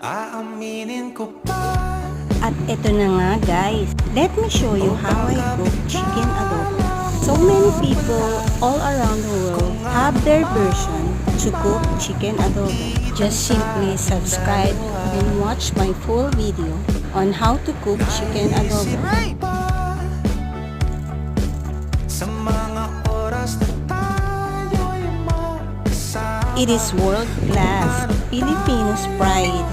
Aaminin ko pa. At eto na nga guys, let me show you how I cook chicken adobo. So many people all around the world have their version to cook chicken adobo. Just simply subscribe and watch my full video on how to cook chicken adobo. Sa mga oras na tayo'y magkasama. It is world class Filipino's pride.